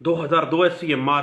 2002 SCMR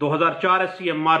2004 SCMR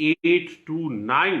829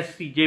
SCJ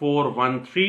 413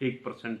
1%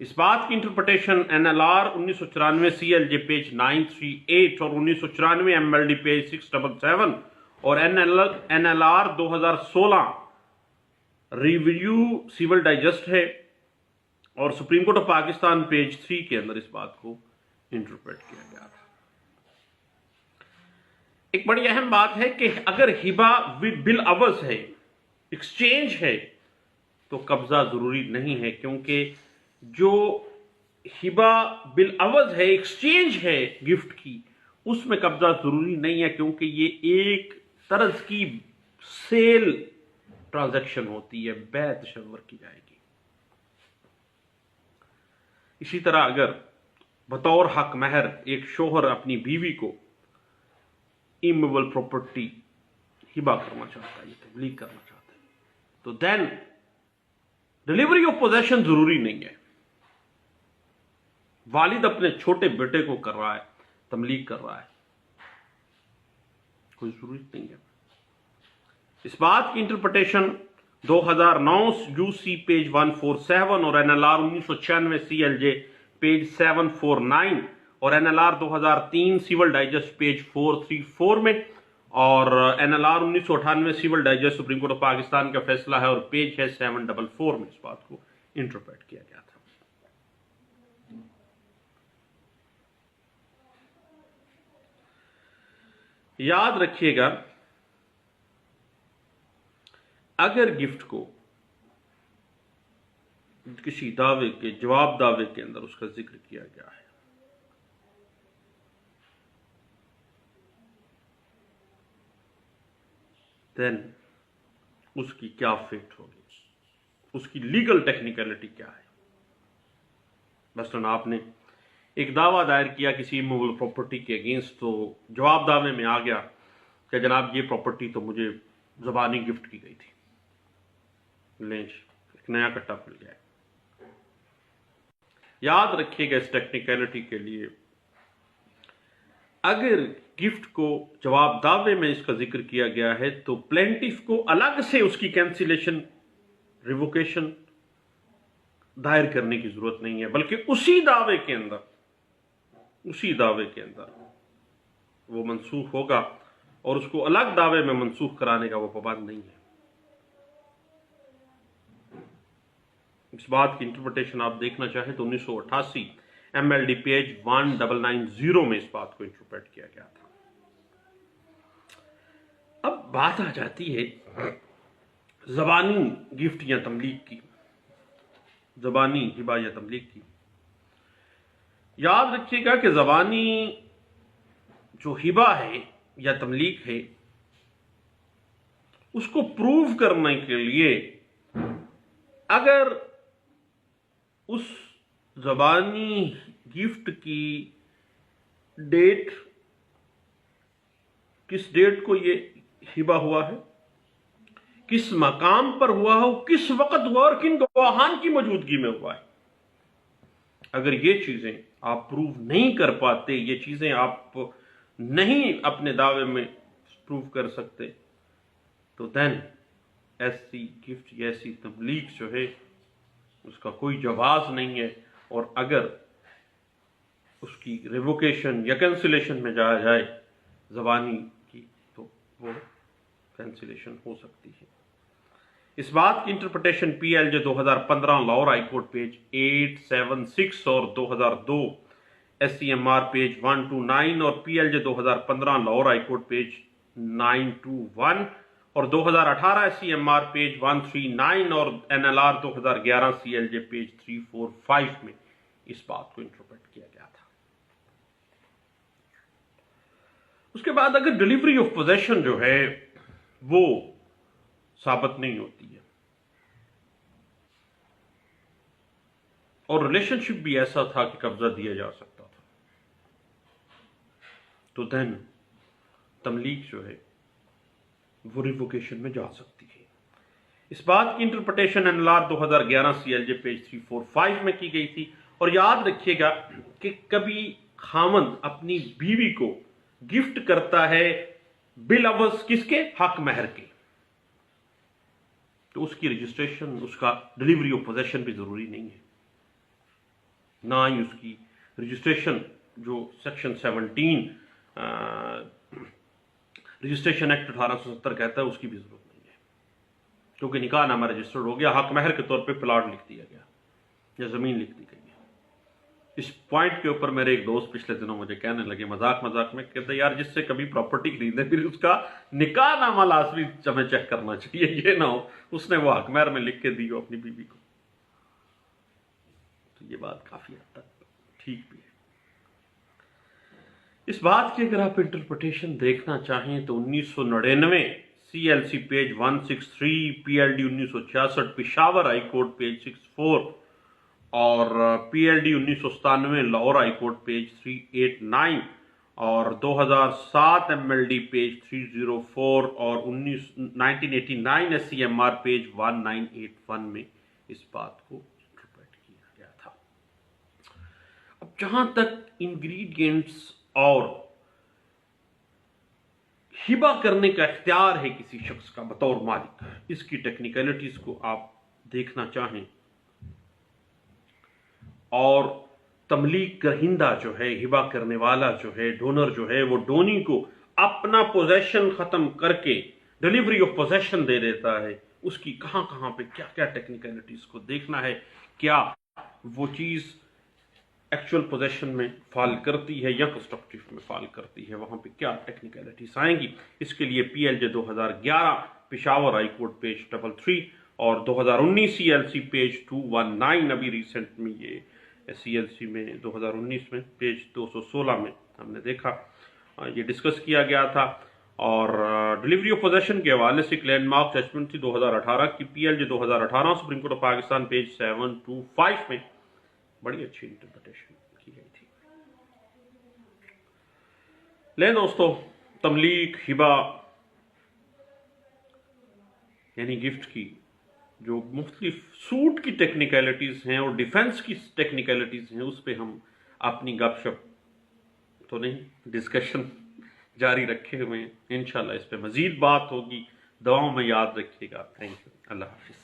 اس بات کی interpretation NLR 1994 CLJ page 938 اور 1994 MLD پیج 677 اور NLR 2016 ریویو سیول ڈائجسٹ ہے، اور supreme court of Pakistan page 3 کے اندر اس بات کو انٹرپریٹ کیا گیا تھا۔ ایک بڑی اہم بات ہے کہ اگر ہبہ بالعوض ہے، ایکسچینج ہے، تو قبضہ ضروری نہیں ہے، کیونکہ جو ہبہ بالعوض ہے، ایکسچینج ہے گفٹ کی، اس میں قبضہ ضروری نہیں ہے، کیونکہ یہ ایک طرز کی سیل ٹرانزیکشن ہوتی ہے، بیع تصور کی جائے گی۔ اسی طرح اگر بطور حق مہر ایک شوہر اپنی بیوی کو ایمویبل پراپرٹی ہبہ کرنا چاہتا ہے، تبلیغ کرنا چاہتا ہے، تو دین ڈیلیوری آف پوزیشن ضروری نہیں ہے۔ والد اپنے چھوٹے بیٹے کو کر رہا ہے، تبلیغ کر رہا ہے، کوئی ضرورت نہیں ہے۔ اس بات کی انٹرپریٹیشن 2009 UC پیج 147 اور NLR 1996 CLJ پیج 749 اور NLR 2003 سیول ڈائجسٹ پیج 434 میں، اور NLR 1998 civil digest supreme court of Pakistan کا فیصلہ ہے اور پیج ہے 744 میں اس بات کو انٹرپریٹ کیا گیا تھا۔ یاد رکھیے گا، اگر گفٹ کو کسی دعوے کے جواب دعوے کے اندر اس کا ذکر کیا گیا ہے، دین اس کی کیا فیٹ ہوگی، اس کی لیگل ٹیکنیکلٹی کیا ہے۔ مثلاً آپ نے ایک دعویٰ دائر کیا کسی موویبل پراپرٹی کے اگینسٹ، تو جواب دعوے میں آ گیا کہ جناب یہ پراپرٹی تو مجھے زبانی گفٹ کی گئی تھی، لینچ ایک نیا کٹا کھل گیا ہے۔ یاد رکھیے گا اس ٹیکنیکلٹی کے لیے، اگر گفٹ کو جواب دعوے میں اس کا ذکر کیا گیا ہے تو پلینٹف کو الگ سے اس کی کینسلیشن، ریووکیشن دائر کرنے کی ضرورت نہیں ہے، بلکہ اسی دعوے کے اندر وہ منسوخ ہوگا، اور اس کو الگ دعوے میں منسوخ کرانے کا وہ پابند نہیں ہے۔ اس بات کی انٹرپریٹیشن آپ دیکھنا چاہیں تو 1988 MLD پیج 1990 میں اس بات کو انٹرپریٹ کیا گیا تھا۔ اب بات آ جاتی ہے زبانی گفٹ یا تملیغ کی، زبانی ہبہ یا تملیغ کی۔ یاد رکھیے گا کہ زبانی جو ہبہ ہے یا تملیغ ہے، اس کو پروف کرنے کے لیے اگر اس زبانی گفٹ کی ڈیٹ، کس ڈیٹ کو یہ ہبہ ہوا ہے، کس مقام پر ہوا ہو، کس وقت ہوا اور کن گواہان کی موجودگی میں ہوا ہے، اگر یہ چیزیں آپ پروو نہیں کر پاتے، یہ چیزیں آپ نہیں اپنے دعوے میں پروو کر سکتے، تو دین ایسی گفٹ یا ایسی تبلیغ جو ہے اس کا کوئی جواز نہیں ہے، اور اگر اس کی ریووکیشن یا کینسلیشن میں جایا جائے زبانی کی، تو وہ کینسلیشن ہو سکتی ہے۔ اس بات کی interpretation PLJ 2015 Lahore high court page 876 اور 2002 SCMR پیج 129 اور PLJ 2015 Lahore high court page 921 اور 2018 SCMR پیج 139 اور NLR 2011 CLJ پیج 345 میں اس بات کو انٹرپریٹ کیا گیا تھا۔ اس کے بعد اگر ڈیلیوری آف پوزیشن جو ہے وہ ثابت نہیں ہوتی ہے، اور ریلیشن شپ بھی ایسا تھا کہ قبضہ دیا جا سکتا تھا، تو دین تملیغ جو ہے وہ ریووکیشن میں جا سکتی ہے۔ اس بات کی انٹرپریٹیشن NLR 2011 CLJ پیج 345 میں کی گئی تھی، اور یاد رکھیے گا کہ کبھی خاوند اپنی بیوی کو گفٹ کرتا ہے بالعوض کس کے؟ حق مہر کے، تو اس کی رجسٹریشن، اس کا ڈیلیوری آف پوزیشن بھی ضروری نہیں ہے۔ نہ ہی اس کی رجسٹریشن جو سیکشن 17 رجسٹریشن ایکٹ 1870 کہتا ہے اس کی بھی ضرورت نہیں ہے، کیونکہ نکاح نامہ رجسٹرڈ ہو گیا، حق مہر کے طور پہ پلاٹ لکھ دیا گیا یا زمین لکھ دی گئی ہے۔ اس پوائنٹ کے اوپر میرے ایک دوست پچھلے دنوں مجھے کہنے لگے مذاق میں، کہتے یار جس سے کبھی پراپرٹی خریدے پھر اس کا نکاح نامہ لازمی ہمیں چیک کرنا چاہیے، یہ نہ ہو اس نے وہ حق مہر میں لکھ کے دی ہو اپنی بیوی کو۔ تو یہ بات کافی حد تک ٹھیک بھی ہے۔ اس بات کی اگر آپ انٹرپریٹیشن دیکھنا چاہیں تو 1999 CLC page 163، PLD 1966 Peshawar high court page 64 اور PLD 1997 Lahore high court page 389 اور 2007 MLD پیج 304 اور 1989 SCMR پیج 1981 میں اس بات کو انٹرپریٹ کیا گیا تھا۔ اب جہاں تک انگریڈینٹس اور ہبہ کرنے کا اختیار ہے کسی شخص کا بطور مالک، اس کی ٹیکنیکلٹیز کو آپ دیکھنا چاہیں اور تملیک کرہندہ جو ہے، ہبہ کرنے والا جو ہے، ڈونر جو ہے، وہ ڈونی کو اپنا پوزیشن ختم کر کے ڈیلیوری آف پوزیشن دے دیتا ہے، اس کی کہاں کہاں پہ کیا کیا ٹیکنیکلٹیز کو دیکھنا ہے، کیا وہ چیز ایکچول پوزیشن میں فال کرتی ہے یا کنسٹرکٹیو میں فال کرتی ہے، وہاں پہ کیا ٹیکنیکلٹیز آئیں گی۔ اس کے لیے PLJ 2011 Peshawar high court page 33 اور 2019 CLC پیج 219، ابھی ریسنٹ میں یہ CLC میں 2019 میں پیج 216 میں ہم نے دیکھا، یہ ڈسکس کیا گیا تھا۔ اور ڈیلیوری آف پوزیشن کے حوالے سے ایک لینڈ مارک ججمنٹ تھی 2018 کی، PLJ 2018 supreme court of Pakistan page 725 میں بڑی اچھی انٹرپریٹیشن کی گئی تھی۔ لے دوستو، تملیک، ہبہ یعنی گفٹ کی جو مختلف سوٹ کی ٹیکنیکلٹیز ہیں اور ڈیفنس کی ٹیکنیکلٹیز ہیں، اس پہ ہم اپنی گپ شپ تو نہیں، ڈسکشن جاری رکھے ہوئے ہیں۔ انشاءاللہ اس پہ مزید بات ہوگی، دعاؤں میں یاد رکھیے گا۔ تھینک یو، اللہ حافظ۔